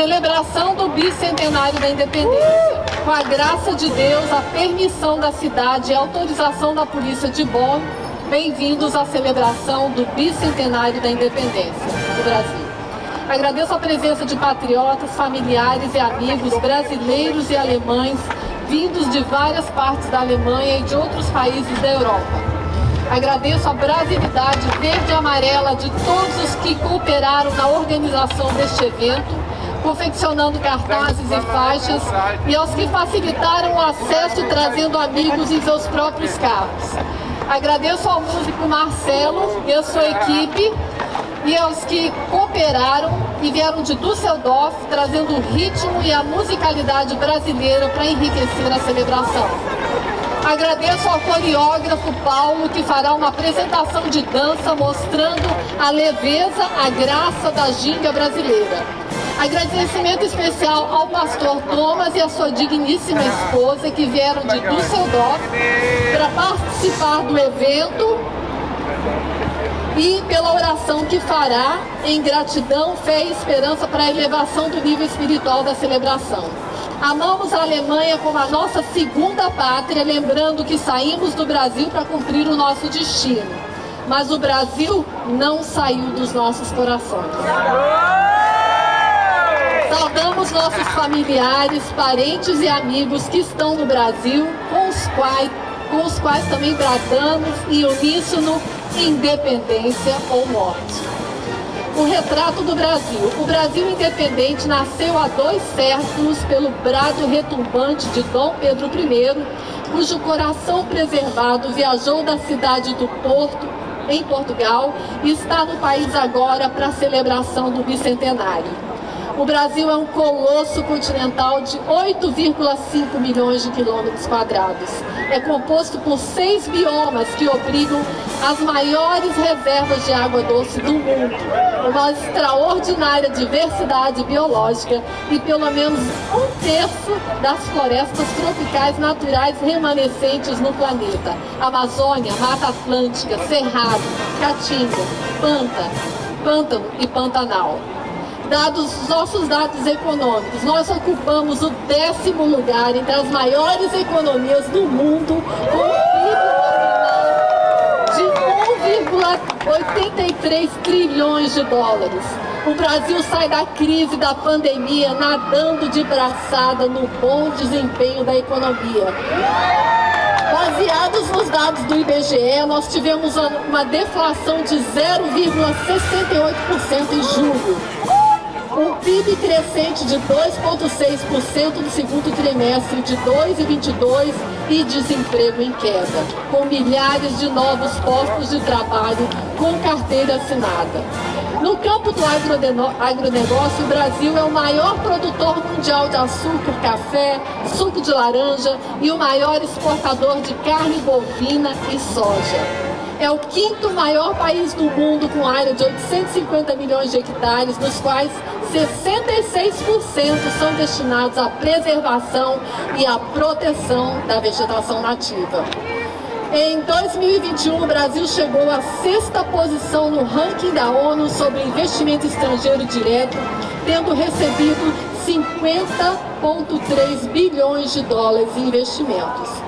Celebração do bicentenário da independência. Com a graça de Deus, a permissão da cidade e a autorização da polícia de Bonn, bem-vindos à celebração do bicentenário da independência do Brasil. Agradeço a presença de patriotas, familiares e amigos brasileiros e alemães vindos de várias partes da Alemanha e de outros países da Europa. Agradeço a brasilidade verde e amarela de todos os que cooperaram na organização deste evento, confeccionando cartazes e faixas, e aos que facilitaram o acesso trazendo amigos em seus próprios carros. Agradeço ao músico Marcelo e a sua equipe, e aos que cooperaram e vieram de Düsseldorf, trazendo o ritmo e a musicalidade brasileira para enriquecer a celebração. Agradeço ao coreógrafo Paulo, que fará uma apresentação de dança mostrando a leveza, a graça da ginga brasileira. Agradecimento especial ao pastor Thomas e à sua digníssima esposa, que vieram de Düsseldorf para participar do evento e pela oração que fará em gratidão, fé e esperança para a elevação do nível espiritual da celebração. Amamos a Alemanha como a nossa segunda pátria, lembrando que saímos do Brasil para cumprir o nosso destino. Mas o Brasil não saiu dos nossos corações. Saudamos nossos familiares, parentes e amigos que estão no Brasil, com os quais também bradamos em uníssono independência ou morte. O retrato do Brasil. O Brasil independente nasceu há 2 séculos pelo brado retumbante de Dom Pedro I, cujo coração preservado viajou da cidade do Porto, em Portugal, e está no país agora para a celebração do bicentenário. O Brasil é um colosso continental de 8,5 milhões de quilômetros quadrados. É composto por 6 biomas que abrigam as maiores reservas de água doce do mundo, uma extraordinária diversidade biológica e pelo menos 1/3 das florestas tropicais naturais remanescentes no planeta. Amazônia, Mata Atlântica, Cerrado, Caatinga, Pântano e Pantanal. Nossos dados econômicos, nós ocupamos o 10º lugar entre as maiores economias do mundo, com um PIB nominal de 1,83 trilhões de dólares. O Brasil sai da crise da pandemia nadando de braçada no bom desempenho da economia. Baseados nos dados do IBGE, nós tivemos uma deflação de 0,68% em julho. Um PIB crescente de 2,6% no segundo trimestre de 2022 e desemprego em queda, com milhares de novos postos de trabalho com carteira assinada. No campo do agronegócio, o Brasil é o maior produtor mundial de açúcar, café, suco de laranja e o maior exportador de carne bovina e soja. É o 5º maior país do mundo, com área de 850 milhões de hectares, dos quais 66% são destinados à preservação e à proteção da vegetação nativa. Em 2021, o Brasil chegou à 6ª posição no ranking da ONU sobre investimento estrangeiro direto, tendo recebido 50,3 bilhões de dólares em investimentos.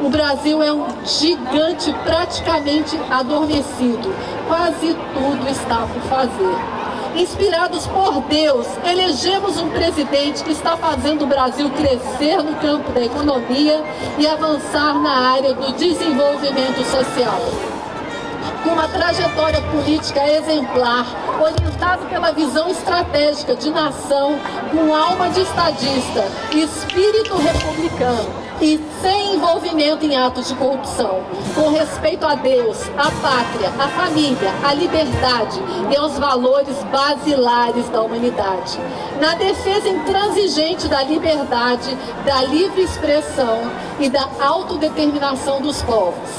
O Brasil é um gigante praticamente adormecido. Quase tudo está por fazer. Inspirados por Deus, elegemos um presidente que está fazendo o Brasil crescer no campo da economia e avançar na área do desenvolvimento social. Com uma trajetória política exemplar, orientado pela visão estratégica de nação, com alma de estadista, espírito republicano e sem envolvimento em atos de corrupção, com respeito a Deus, a pátria, a família, a liberdade e aos valores basilares da humanidade. Na defesa intransigente da liberdade, da livre expressão e da autodeterminação dos povos.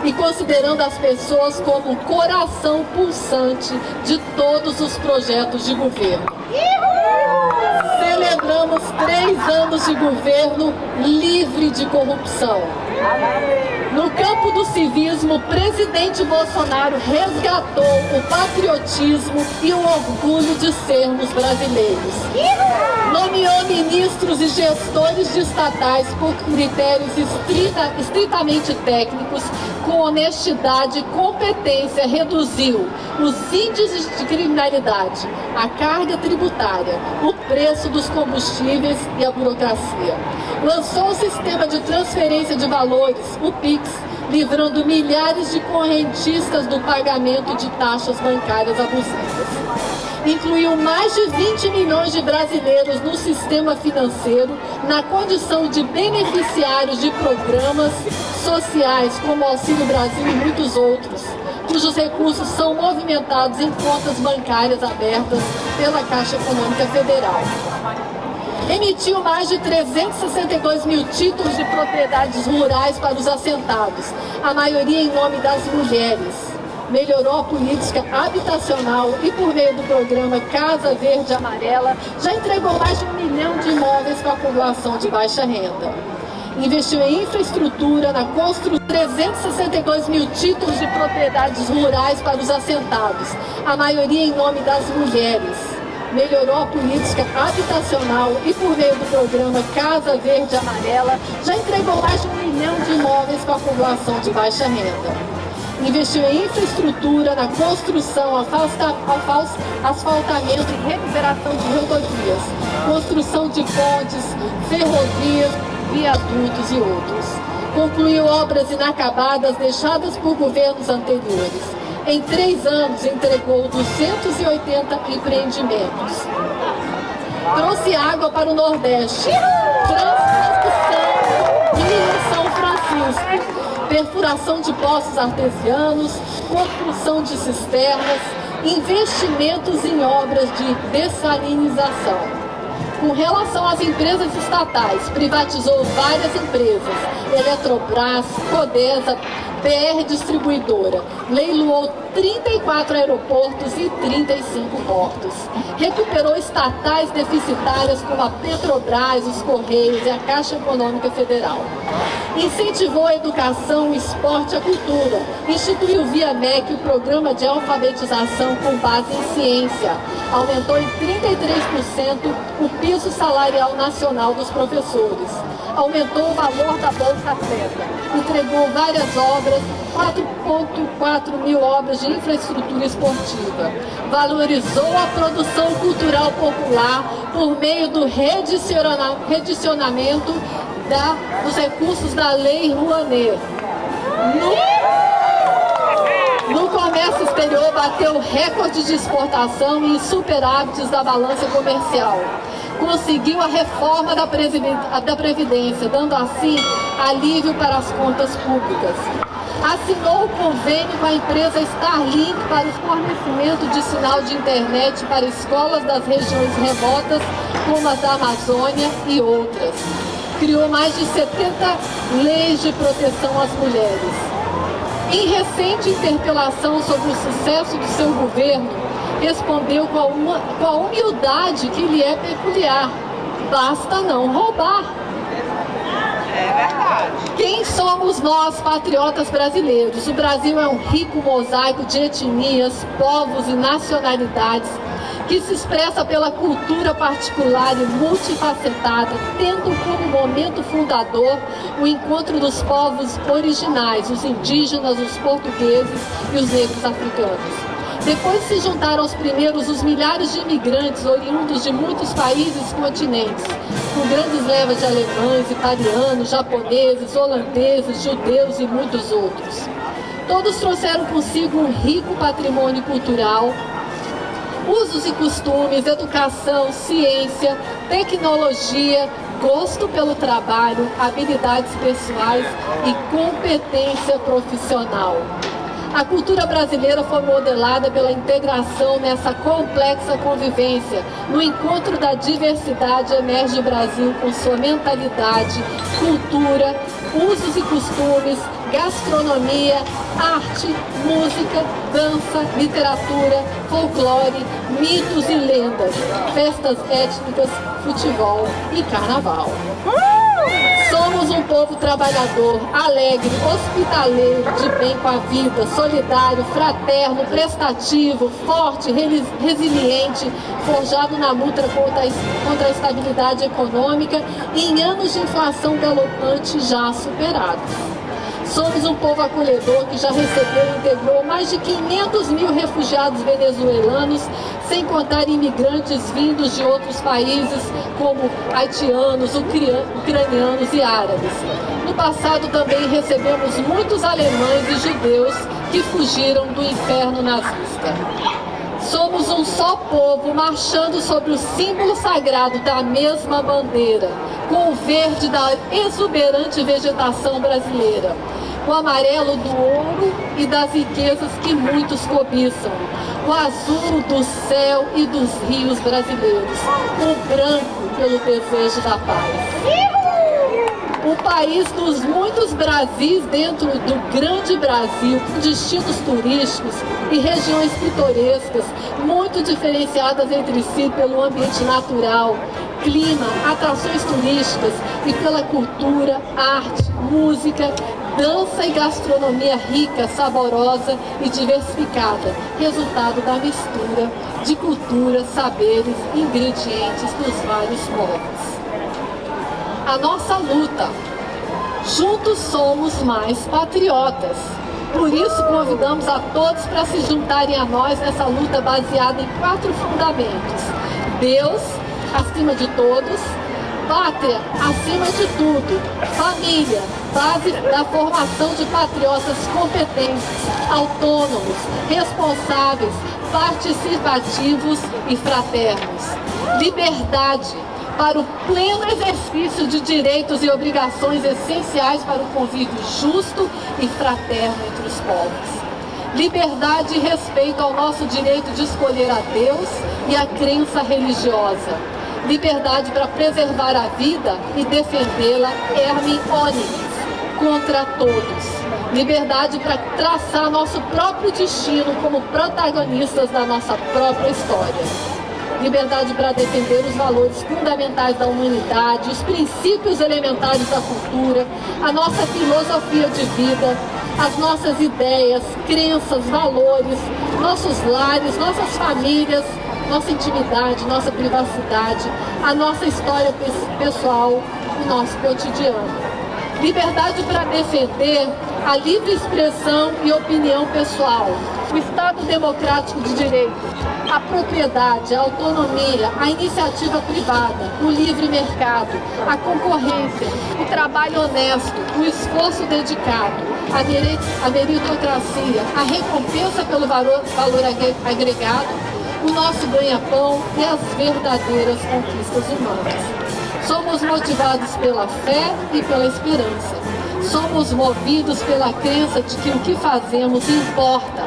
E considerando as pessoas como o coração pulsante de todos os projetos de governo. Celebramos 3 anos de governo livre de corrupção. No campo do civismo, o presidente Bolsonaro resgatou o patriotismo e o orgulho de sermos brasileiros. ministros e gestores de estatais por critérios estritamente técnicos, com honestidade e competência, reduziu os índices de criminalidade, a carga tributária, o preço dos combustíveis e a burocracia. Lançou o sistema de transferência de valores, o PIX, livrando milhares de correntistas do pagamento de taxas bancárias abusivas. Incluiu mais de 20 milhões de brasileiros no sistema financeiro, na condição de beneficiários de programas sociais como Auxílio Brasil e muitos outros, cujos recursos são movimentados em contas bancárias abertas pela Caixa Econômica Federal. Emitiu mais de 362 mil títulos de propriedades rurais para os assentados, a maioria em nome das mulheres. Melhorou a política habitacional e, por meio do programa Casa Verde e Amarela, já entregou mais de 1 milhão de imóveis para a população de baixa renda. Investiu em infraestrutura, na construção de 362 mil títulos de propriedades rurais para os assentados, a maioria em nome das mulheres. Melhorou a política habitacional e, por meio do programa Casa Verde e Amarela, já entregou mais de 1 milhão de imóveis para a população de baixa renda. Investiu em infraestrutura, na construção, asfaltamento e recuperação de rodovias, construção de pontes, ferrovias, viadutos e outros. Concluiu obras inacabadas deixadas por governos anteriores. Em 3 anos, entregou 280 empreendimentos. Trouxe água para o Nordeste. Transposição em São Francisco. Perfuração de poços artesianos, construção de cisternas, investimentos em obras de dessalinização. Com relação às empresas estatais, privatizou várias empresas, Eletrobras, Codesa, BR Distribuidora, leiloou 34 aeroportos e 35 portos. Recuperou estatais deficitárias como a Petrobras, os Correios e a Caixa Econômica Federal. Incentivou a educação, o esporte e a cultura. Instituiu via MEC o programa de alfabetização com base em ciência. Aumentou em 33% o piso salarial nacional dos professores. Aumentou o valor da Bolsa Atleta. Entregou várias obras, 4,4 mil obras de infraestrutura esportiva. Valorizou a produção cultural popular por meio do redicionamento dos recursos da Lei Rouanet. No comércio exterior, bateu recorde de exportação e superávites da balança comercial. Conseguiu a reforma da Previdência, dando assim alívio para as contas públicas. Assinou o convênio com a empresa Starlink para o fornecimento de sinal de internet para escolas das regiões remotas, como as da Amazônia e outras. Criou mais de 70 leis de proteção às mulheres. Em recente interpelação sobre o sucesso do seu governo, respondeu com a humildade que lhe é peculiar: basta não roubar. É verdade. Quem somos nós, patriotas brasileiros? O Brasil é um rico mosaico de etnias, povos e nacionalidades que se expressa pela cultura particular e multifacetada, tendo como momento fundador o encontro dos povos originais, os indígenas, os portugueses e os negros africanos. Depois se juntaram aos primeiros os milhares de imigrantes oriundos de muitos países e continentes, com grandes levas de alemães, italianos, japoneses, holandeses, judeus e muitos outros. Todos trouxeram consigo um rico patrimônio cultural, usos e costumes, educação, ciência, tecnologia, gosto pelo trabalho, habilidades pessoais e competência profissional. A cultura brasileira foi modelada pela integração nessa complexa convivência. No encontro da diversidade emerge o Brasil com sua mentalidade, cultura, usos e costumes, gastronomia, arte, música, dança, literatura, folclore, mitos e lendas, festas étnicas, futebol e carnaval. Somos um povo trabalhador, alegre, hospitaleiro, de bem com a vida, solidário, fraterno, prestativo, forte, resiliente, forjado na luta contra a estabilidade econômica e em anos de inflação galopante já superados. Somos um povo acolhedor que já recebeu e integrou mais de 500 mil refugiados venezuelanos, sem contar imigrantes vindos de outros países como haitianos, ucranianos e árabes. No passado também recebemos muitos alemães e judeus que fugiram do inferno nazista. Somos um só povo marchando sobre o símbolo sagrado da mesma bandeira, com o verde da exuberante vegetação brasileira, o amarelo do ouro e das riquezas que muitos cobiçam, o azul do céu e dos rios brasileiros, o branco pelo desejo da paz. O país dos muitos Brasis dentro do grande Brasil, com destinos turísticos e regiões pitorescas, muito diferenciadas entre si pelo ambiente natural, clima, atrações turísticas e pela cultura, arte, música, dança e gastronomia rica, saborosa e diversificada, resultado da mistura de culturas, saberes e ingredientes dos vários povos. A nossa luta. Juntos somos mais patriotas. Por isso convidamos a todos para se juntarem a nós nessa luta baseada em 4 fundamentos. Deus, acima de todos. Pátria, acima de tudo. Família, base da formação de patriotas competentes, autônomos, responsáveis, participativos e fraternos. Liberdade, para o pleno exercício de direitos e obrigações essenciais para o convívio justo e fraterno entre os povos. Liberdade e respeito ao nosso direito de escolher a Deus e a crença religiosa. Liberdade para preservar a vida e defendê-la erme omnes, contra todos. Liberdade para traçar nosso próprio destino como protagonistas da nossa própria história. Liberdade para defender os valores fundamentais da humanidade, os princípios elementares da cultura, a nossa filosofia de vida, as nossas ideias, crenças, valores, nossos lares, nossas famílias, nossa intimidade, nossa privacidade, a nossa história pessoal, o nosso cotidiano. Liberdade para defender a livre expressão e opinião pessoal, o Estado democrático de direito, a propriedade, a autonomia, a iniciativa privada, o livre mercado, a concorrência, o trabalho honesto, o esforço dedicado, a meritocracia, a recompensa pelo valor agregado, o nosso ganha-pão e as verdadeiras conquistas humanas. Somos motivados pela fé e pela esperança. Somos movidos pela crença de que o que fazemos importa.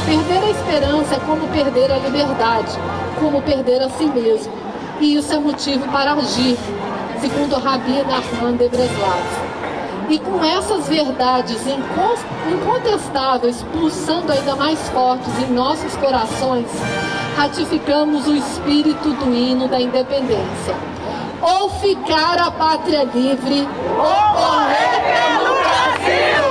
Perder a esperança é como perder a liberdade, como perder a si mesmo. E isso é motivo para agir, segundo Rabi Nachman de Breslav. E com essas verdades incontestáveis pulsando ainda mais fortes em nossos corações, ratificamos o espírito do hino da independência. Ou ficar a pátria livre, ou morrer pelo Brasil!